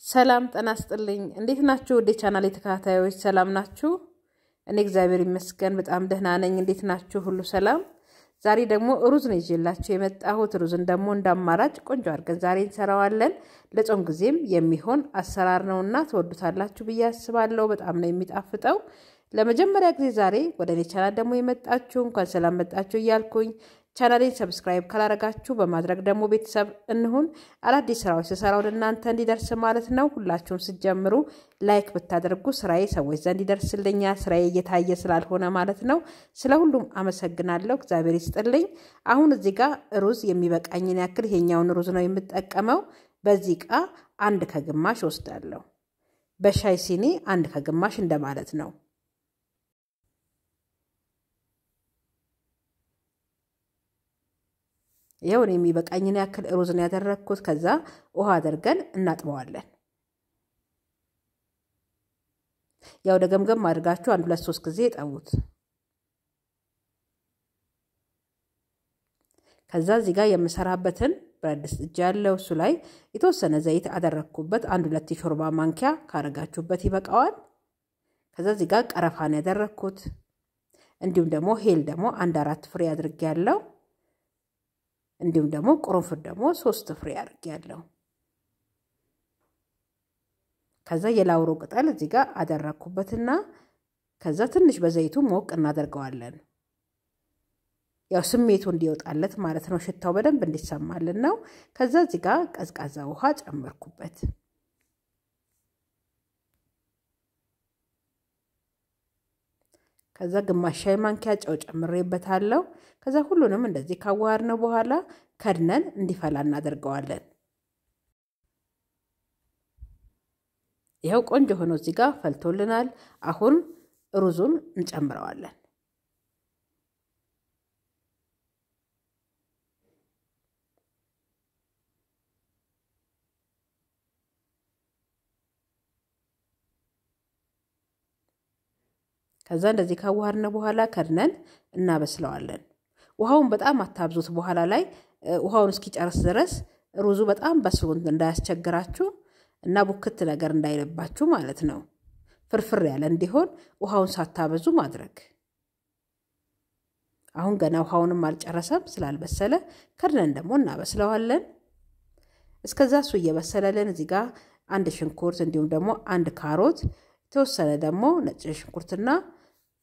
ሰላም ጤና ይስጥልኝ እንዴት ናችሁ ወደ ቻናሌ ተከታታዮች ሰላም ናችሁ እኔ እግዚአብሔር ይመስገን በጣም ደህና ነኝ እንዴት ናችሁ ሁሉ ሰላም ዛሬ ደግሞ ሩዝ ነው ይዤላችሁ የመጣሁት ሩዝን ደግሞ እንዳማራጭ ቆንጆ አድርገን ዛሬ እንሰራዋለን ለጾም ጊዜም የሚሆን አሰራር ነውና ተወዱታላችሁ ብዬ አስባለሁ በጣም ነው የሚጣፍጠው ለመጀመሪያ ጊዜ ዛሬ ወደ እኔ ቻናል ደግሞ የመጣችሁ እንኳን ሰላም መጣችሁ እያልኩኝ ቻናሌን ሰብስክራይብ ካላረጋችሁ በማድረግ ደግሞ ቤተሰብ እንሁን አዳዲስ ስራዎች ሰራው ለእናንተ እንዲደርስ ማለት ነው ሁላችሁም ሲጀምሩ ላይክ ብታደርጉ ስራዬ ሰዎች ዘንድ ይደርስልኛ ስራዬ እየታየ ስላልሆነ ማለት ነው ስለሁሉም አመሰግናለሁ እግዚአብሔር ይስጥልኝ አሁን እዚህ ጋር ሩዝ የሚበቃኝን ያክል ይሄኛውን ሩዝ ነው የምጠቀመው በዚህ ቃ አንድ ከግማሽ ወስዳለሁ በሻይ ሲኒ አንድ ከግማሽ እንደማለት ነው ይሄውን የሚበቃኝን ያክል ሩዝ ነው ያደረኩት ከዛ ውሃ አድርገን እናጥበዋለን ያው ደገምገም አድርጋችሁ 1-2-3 ጊዜ ጠውት ከዛ እዚህ ጋር የምሰራበትን ብረድስ እጃለው እሱ ላይ የተወሰነ ዘይት አደረኩበት 1-2 ሾርባ ማንኪያ ካረጋችሁበት ይበቃዋል ከዛ እዚህ ጋር ቀረፋን ያደረኩት እንዲሁም ደግሞ ሄል ደግሞ 1-4 ፍሬ አድርጌያለሁ እንዲሁም ደግሞ ቁርንፍድ ደግሞ 3 ፍሬ አድርጌያለሁ ከዛ የላውሮ ቅጠል እዚህ ጋር አደረኩበትና ከዛ ትንሽ በዘይቱ ሞቅ እናደርገዋለን ያው ስሜቱ እንዲወጣለት ማለት ነው ሽታው በደንብ እንዲሰማልን ነው ከዛ እዚህ ጋር ቀዝቃዛ ውሃ ጨመርኩበት ከዛ ግማሽ ሻይ ማንኪያ ጨው ጨምሬበታለሁ ከዛ ሁሉንም እንደዚህ ካዋሃድነው በኋላ ከድነን እንዲፈላ እናደርገዋለን ይሄው ቆንጆ ሆኖ እዚህ ጋር ፈልቶልናል አሁን ሩዙን እንጨምረዋለን ከዛ እንደዚህ ካዋሃድነው በኋላ ከድነን እናበስለዋለን ውሃውን በጣም አታብዙት በኋላ ላይ ውሃውን እስኪጨርስ ድረስ ሩዙ በጣም በስሎ እንዳያስቸግራችሁ እና ቡክት ነገር እንዳይለባችሁ ማለት ነው ፍርፍር ያለ እንዲሆን ውሃውን ሳታበዙ ማድረግ አሁን ገና ውሃውንም አልጨረሰም ስላልበሰለ ከድነን ደግሞ እናበስለዋለን እስከዛሱ እየበሰለልን እዚህ ጋር አንድ ሽንኩርት እንዲሁም ደግሞ አንድ ካሮት ተወሰነ ደግሞ ነጭ ሽንኩርትና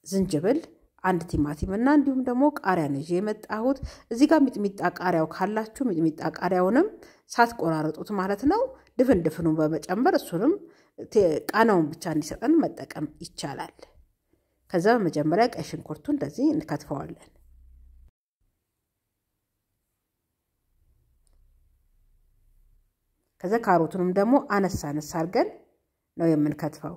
ዝንጅብል አንድ ቲማቲምና እንዲሁም ደግሞ ቃሪያ ነው የመጣሁት እዚህ ጋር ሚጥሚጣ ቃሪያው ካላችሁ ሚጥሚጣ ቃሪያውንም ሳትቆራርጡት ማለት ነው ድፍኑን በመጨመር እሱንም ቃናውን ብቻ እንዲሰጠን መጠቀም ይቻላል ከዛ በመጀመሪያ ቀይ ሽንኩርቱ እንደዚህ እንከትፈዋለን ከዛ ካሮቱንም ደግሞ አነሳ አድርገን ነው የምንከትፈው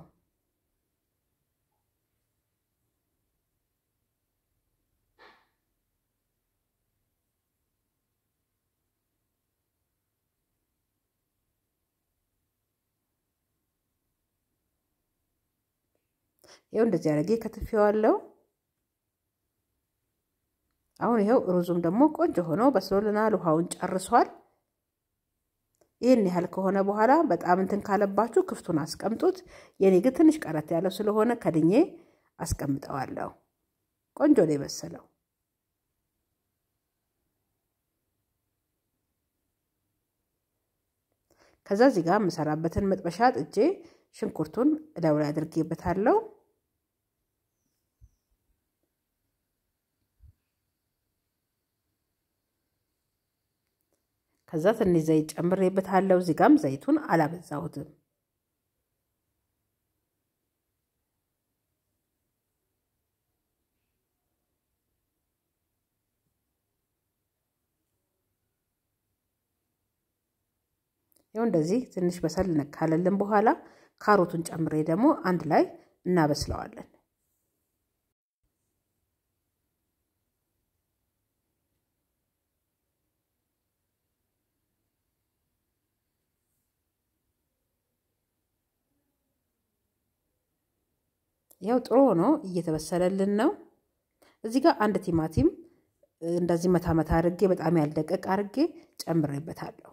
ይሄው እንደዚህ አድርጌ ከትፌዋለሁ አሁን ይሄው ሩዙም ደግሞ ቆንጆ ሆኖ በስሎልናል ውሃውን ጨርሷል ይሄን ያህል ከሆነ በኋላ በጣም እንትን ካለባችሁ ክፍቱን አስቀምጡት የኔ ግን ትንሽ ቀረት ያለው ስለሆነ ከድኜ አስቀምጠዋለሁ ቆንጆ ነው የበሰለው ከዛ እዚህ ጋር መሰራበትን መጥበሻ ጥጄ ሽንኩርቱን እላው ላይ አድርጌበታለሁ ከዛ ትንሽ ዘይት ጨምሬበታለሁ እዚህ ጋርም ዘይቱን አላበዛሁትም ይሄው እንደዚህ ትንሽ በሰል ነካለልን በኋላ ካሮቱን ጨምሬ ደግሞ አንድ ላይ እናበስለዋለን ያው ጥሩ ሆኖ እየተበሰለልን ነው እዚህ ጋር አንድ ቲማቲም እንደዚህ መታ አድርጌ በጣም ያልደቀቅ አድርጌ ጨምሬበታለሁ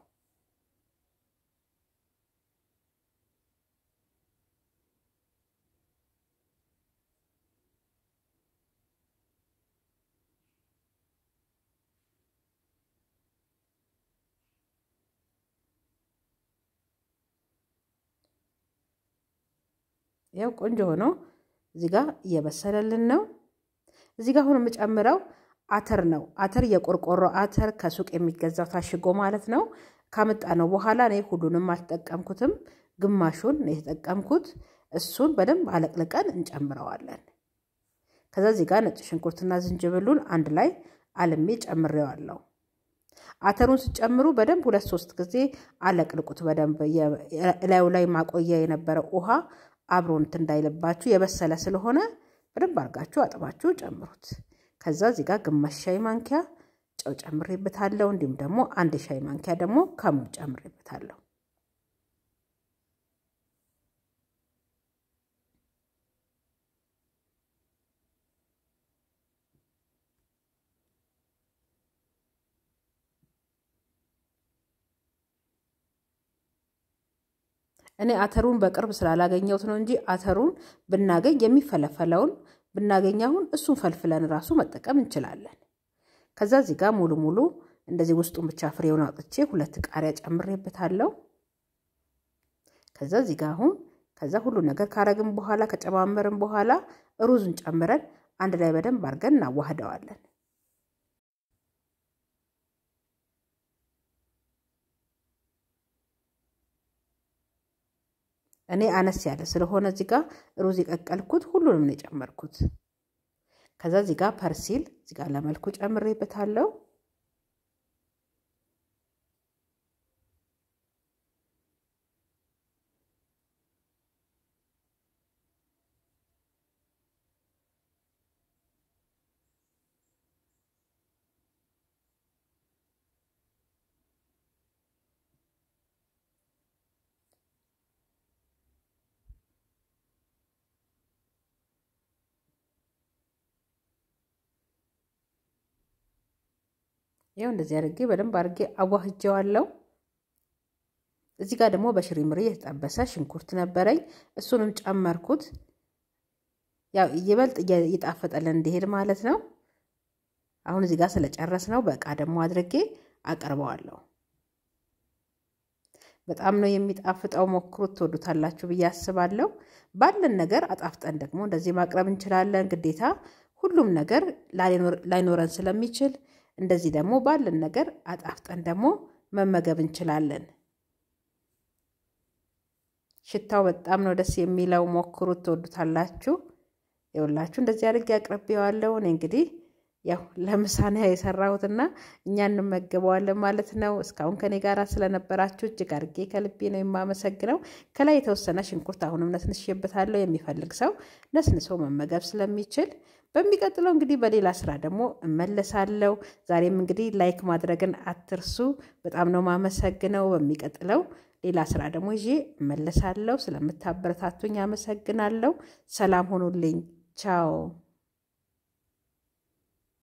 ያው ቆንጆ ሆኖ እዚህ ጋር እየበሰለልን ነው። እዚህ ጋር አሁን የምጨምረው አተር ነው። አተር የቆርቆሮ አተር ከሱቅ የሚገዛው ታሽጎ ማለት ነው። ካመጣነው በኋላ ነው ሁሉንም አልተጠቀምኩትም፣ ግማሹን ነው የተጠቀምኩት። እሱን በደንብ አለቅልቀን እንጨምረዋለን። ከዛ እዚህ ጋር ነጭ ሽንኩርትና ዝንጅብሉን አንድ ላይ አልሜ ጨምሬዋለሁ። አተሩን ሲጨምሩ በደንብ 2-3 ጊዜ አለቅልቁት። በደንብ ላይ ማቆያ የነበረው ውሃ አብሮን እንዳይልባችሁ የበሰለ ስለሆነ በደንብ አርጋችሁ አጥባችሁ ጨምሩት። ከዛ እዚህ ጋር ግማሽ ሻይ ማንኪያ ጨው ጨምሬበታለሁ። እንዲሁም ደግሞ 1 ሻይ ማንኪያ ደግሞ ከሙን ጨምሬበታለሁ። እኔ አተሩን በቅርብ ስላላገኘሁት ነው እንጂ አተሩን ብናገኝ የሚፈለፈለውን ብናገኛውን እሱን ፈልፍለን ራሱ መጠቀም እንችላለን። ከዛ እዚህ ጋር ሙሉ እንደዚህ ውስጡን ብቻ ፍሬውን አውጥቼ 2 ቃሪያ ጨምሬበታለሁ። ከዛ እዚህ ጋር ከዛ ሁሉ ነገር ካረግን በኋላ ከጨማመርን በኋላ ሩዙን ጨምረን አንድ ላይ በደንብ አርገን እናዋህደዋለን። እኔ አነስ ያለ ስለሆነ እዚህ ጋር ሩዝ ይቀቀልኩት ሁሉንም ነው ጨመርኩት። ከዛ እዚህ ጋር ፐርሲል እዚህ ጋር ለመልኩ ጨምሬበታለሁ። ያው እንደዚህ አድርጌ በደንብ አድርጌ አዋህጀዋለሁ። እዚህ ጋር ደግሞ በሽሪምሪ የተጠበሰ ሽንኩርት ነበረኝ፣ እሱንም ጨመርኩት። ያው ይበልጥ ይጣፈጠልን እንዲሄድ ማለት ነው። አሁን እዚህ ጋር ስለጨረስነው በቃ ደግሞ አድርጌ አቀርበዋለሁ። በጣም ነው የሚጣፍጠው። ሞክሩት፣ ትወዱታላችሁ ብዬ አስባለሁ። ባለን ነገር አጣፍጠን ደግሞ እንደዚህ ማቅረብ እንችላለን። ግዴታ ሁሉም ነገር ላይኖረን ስለሚችል እንደዚህ ደግሞ ባለን ነገር አጣፍጠን ደግሞ መመገብ እንችላለን። ሽታው በጣም ነው ደስ የሚለው። ሞክሩት፣ ትወዱታላችሁ። ይኸውላችሁ እንደዚህ አድርጌ አቅርቤዋለሁ። እኔ እንግዲህ ያው ለምሳና የሰራሁትና እኛ እንመገበዋለን ማለት ነው። እስካሁን ከኔ ጋር ስለነበራችሁ እጅግ አድርጌ ከልቤ ነው የማመሰግነው። ከላይ የተወሰነ ሽንኩርት አሁንም ነስንሼበታለሁ። የሚፈልግ ሰው ነስንሶ መመገብ ስለሚችል በሚቀጥለው እንግዲህ በሌላ ስራ ደግሞ እመለሳለሁ። ዛሬም እንግዲህ ላይክ ማድረግን አትርሱ። በጣም ነው ማመሰግነው። በሚቀጥለው ሌላ ስራ ደግሞ ይዤ እመለሳለሁ። ስለምታበረታቱኝ አመሰግናለሁ። ሰላም ሆኑልኝ። ቻው።